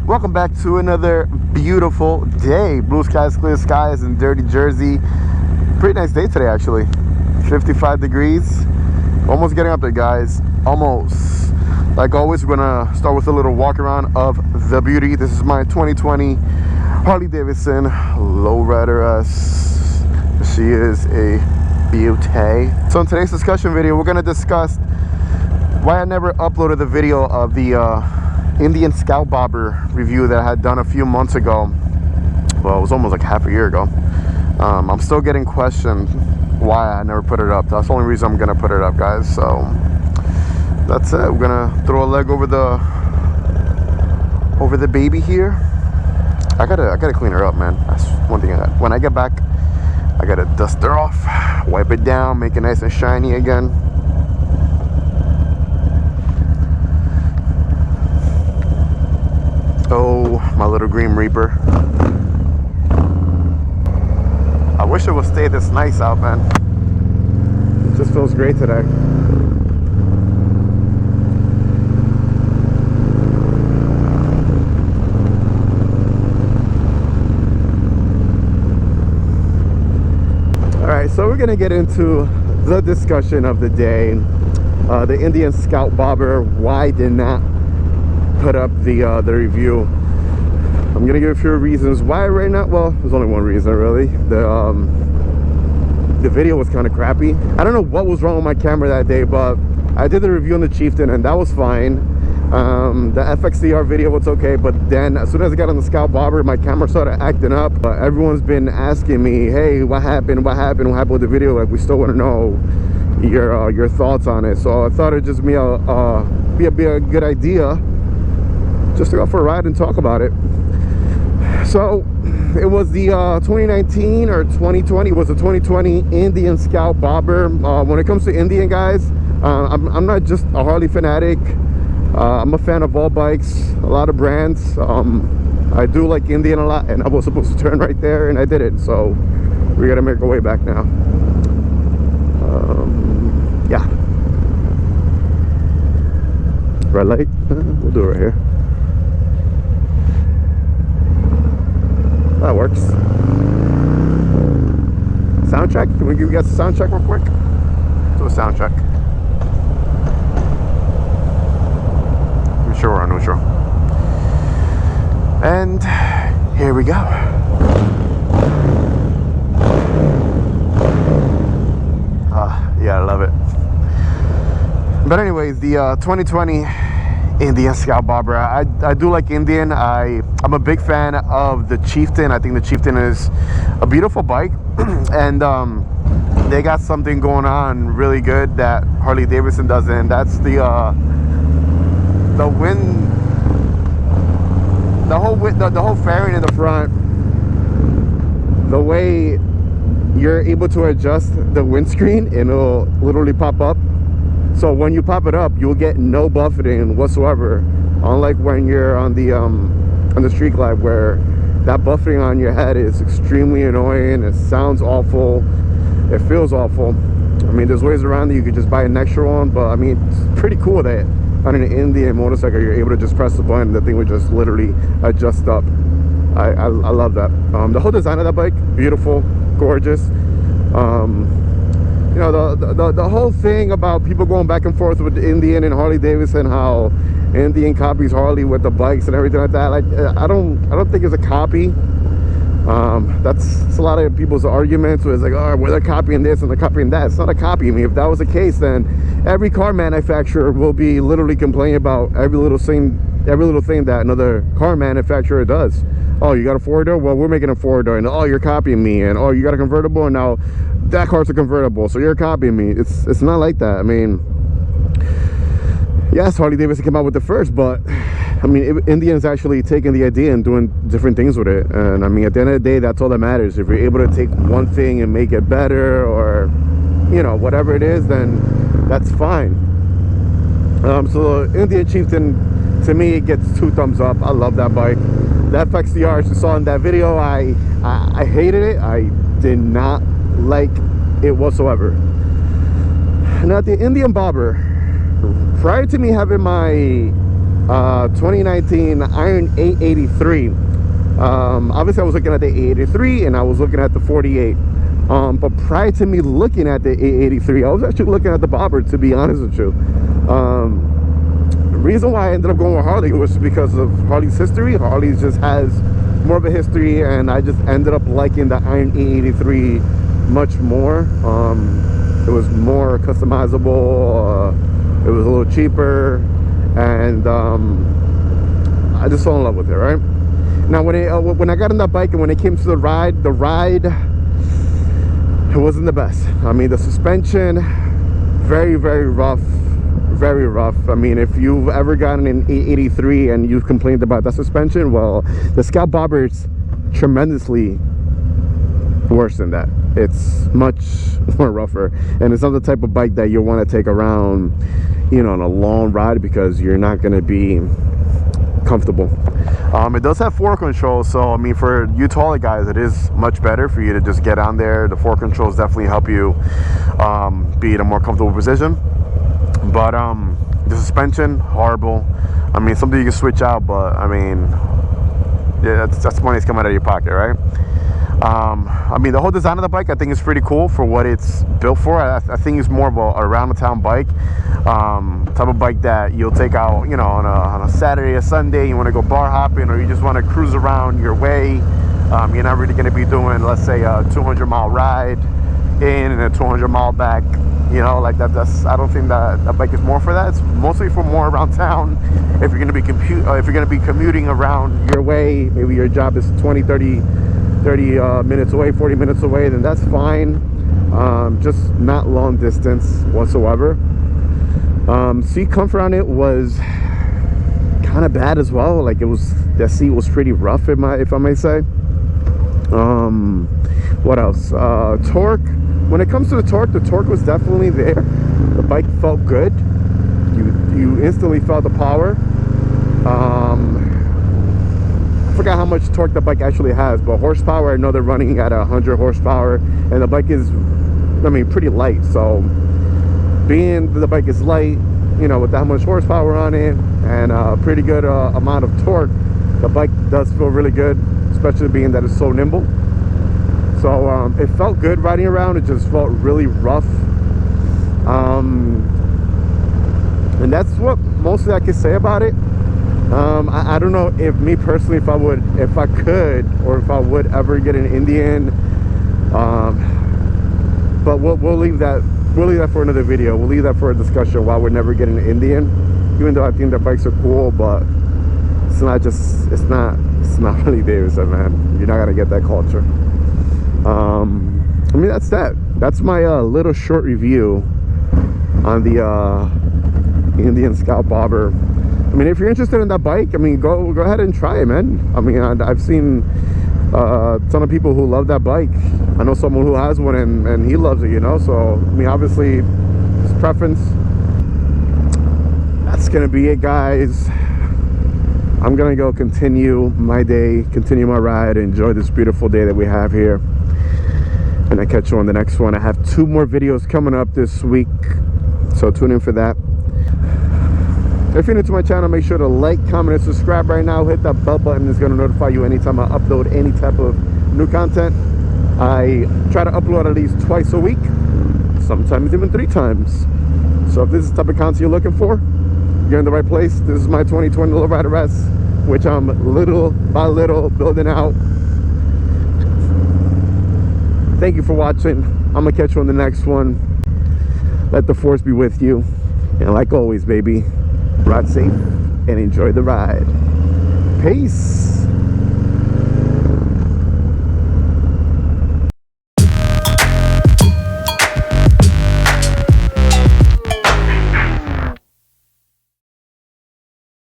Welcome back to another beautiful day. Blue skies, clear skies in dirty Jersey. Pretty nice day today, actually. 55 degrees. Almost getting up there, guys. Almost. Like always, we're gonna start with a little walk around of the beauty. This is my 2020 Harley Davidson Lowrider S. She is a beauty. So in today's discussion video, we're gonna discuss why I never uploaded the video of the Indian Scout Bobber review that I had done a few months ago. Well, it was almost like half a year ago. I'm still getting questioned why I never put it up. That's the only reason I'm gonna put it up, guys. So that's it. We're gonna throw a leg over the baby here. I gotta clean her up, man. That's one thing. When I get back, I gotta dust her off, wipe it down, make it nice and shiny again. Oh, my little Green Reaper. I wish it would stay this nice out, man. It just feels great today. Alright, so we're gonna get into the discussion of the day. The Indian Scout Bobber, why did not put up the review. I'm gonna give a few reasons why right now. Well, there's only one reason really. The video was kind of crappy. I don't know what was wrong with my camera that day, but I did the review on the Chieftain and that was fine. The FXDR video was okay, but then as soon as I got on the Scout Bobber, my camera started acting up. Everyone's been asking me, hey, what happened with the video? Like, we still want to know your thoughts on it. So I thought it'd just be a good idea just to go for a ride and talk about it. So it was the 2019 or 2020, was the 2020 Indian Scout Bobber. When it comes to Indian, guys, I'm not just a Harley fanatic. I'm a fan of all bikes, a lot of brands. I do like Indian a lot, and I was supposed to turn right there and I did it. So we gotta make our way back now. Yeah, red light. We'll do it right here. That works. Sound check. Can we give you guys a sound check real quick? Do a sound check. I'm sure we're on neutral. And here we go. Yeah, I love it. But anyways, the 2020 Indian Scout Bobber. I do like Indian. I'm a big fan of the Chieftain. I think the Chieftain is a beautiful bike, and they got something going on really good that Harley Davidson doesn't. That's the wind, the whole fairing in the front. The way you're able to adjust the windscreen, and it'll literally pop up. So when you pop it up, you'll get no buffeting whatsoever. Unlike when you're on the street glide, where that buffeting on your head is extremely annoying. It sounds awful. It feels awful. I mean, there's ways around it. You could just buy an extra one, but I mean, it's pretty cool that on an Indian motorcycle, you're able to just press the button. The thing would just literally adjust up. I love that. The whole design of that bike, beautiful, gorgeous. You know, the whole thing about people going back and forth with Indian and Harley Davidson, how Indian copies Harley with the bikes and everything like that. Like, I don't think it's a copy. That's a lot of people's arguments. Where it's like, oh, well, they're copying this and they're copying that. It's not a copy. I mean, if that was the case, then every car manufacturer will be literally complaining about every little thing that another car manufacturer does. Oh, you got a four-door? Well, we're making a four-door. And oh, you're copying me. And oh, you got a convertible, and now that car's a convertible, so you're copying me. It's not like that. I mean, yes, Harley Davidson came out with the first, but I mean, Indian's actually taking the idea and doing different things with it. And I mean, at the end of the day, that's all that matters. If you're able to take one thing and make it better, or you know, whatever it is, then that's fine. So Indian Chieftain, to me, it gets 2 thumbs up. I love that bike. The FXDR, as you saw in that video, I hated it. I did not like it whatsoever. Now, the Indian Bobber, prior to me having my 2019 Iron 883. Obviously I was looking at the 883 and I was looking at the 48. But prior to me looking at the 883, I was actually looking at the bobber, to be honest with you. The reason why I ended up going with Harley was because of Harley's history. Harley just has more of a history, and I just ended up liking the Iron 883 much more. It was more customizable, it was a little cheaper, and I just fell in love with it, right? Now when I got on that bike and when it came to the ride, it wasn't the best. I mean, the suspension, very, very rough. Very rough. I mean, if you've ever gotten an 883 and you've complained about that suspension, well, the Scout Bobber is tremendously worse than that. It's much more rougher, and it's not the type of bike that you want to take around, you know, on a long ride, because you're not going to be comfortable. It does have fork control, so I mean, for you taller guys, it is much better for you to just get on there. The fork controls definitely help you be in a more comfortable position. But the suspension, horrible. I mean, something you can switch out, but I mean, yeah, that's money's coming out of your pocket, right? I mean, the whole design of the bike I think is pretty cool for what it's built for. I think it's more of a around the town bike, type of bike that you'll take out, you know, on a Saturday or Sunday. You want to go bar hopping, or you just want to cruise around your way. You're not really going to be doing, let's say, a 200-mile ride in and a 200-mile back. You know, like that's I don't think that bike is more for that. It's mostly for more around town. If you're going to be commuting around your way, maybe your job is 20, 30 minutes away, 40 minutes away, then that's fine. Just not long distance whatsoever. Seat comfort on it was kind of bad as well. Like, the seat was pretty rough, if I may say. What else? Torque. When it comes to the torque was definitely there. The bike felt good. You instantly felt the power. I forgot how much torque the bike actually has, but horsepower, I know they're running at 100 horsepower, and the bike is, I mean, pretty light. So being the bike is light, you know, with that much horsepower on it and a pretty good amount of torque, the bike does feel really good, especially being that it's so nimble. So it felt good riding around. It just felt really rough, and that's what mostly I can say about it. I don't know if me personally, if I could, or if I would ever get an Indian, but we'll leave that for another video. We'll leave that for a discussion why we're never getting an Indian, even though I think their bikes are cool, but it's not really there. So, man, you're not gonna get that culture. I mean, that's my little short review on the Indian Scout Bobber. I mean, if you're interested in that bike, I mean, go ahead and try it, man. I mean, I've seen a ton of people who love that bike. I know someone who has one and he loves it, you know. So I mean, obviously it's preference. That's gonna be it, guys. I'm gonna go continue my day, continue my ride, enjoy this beautiful day that we have here, and I catch you on the next one. I have 2 more videos coming up this week, so tune in for that. If you're new to my channel, make sure to like, comment, and subscribe right now. Hit that bell button. It's going to notify you anytime I upload any type of new content. I try to upload at least twice a week, sometimes even 3 times. So if this is the type of content you're looking for, you're in the right place. This is my 2020 Low Rider S, which I'm little by little building out. Thank you for watching. I'm going to catch you on the next one. Let the force be with you. And like always, baby, ride safe and enjoy the ride. Peace.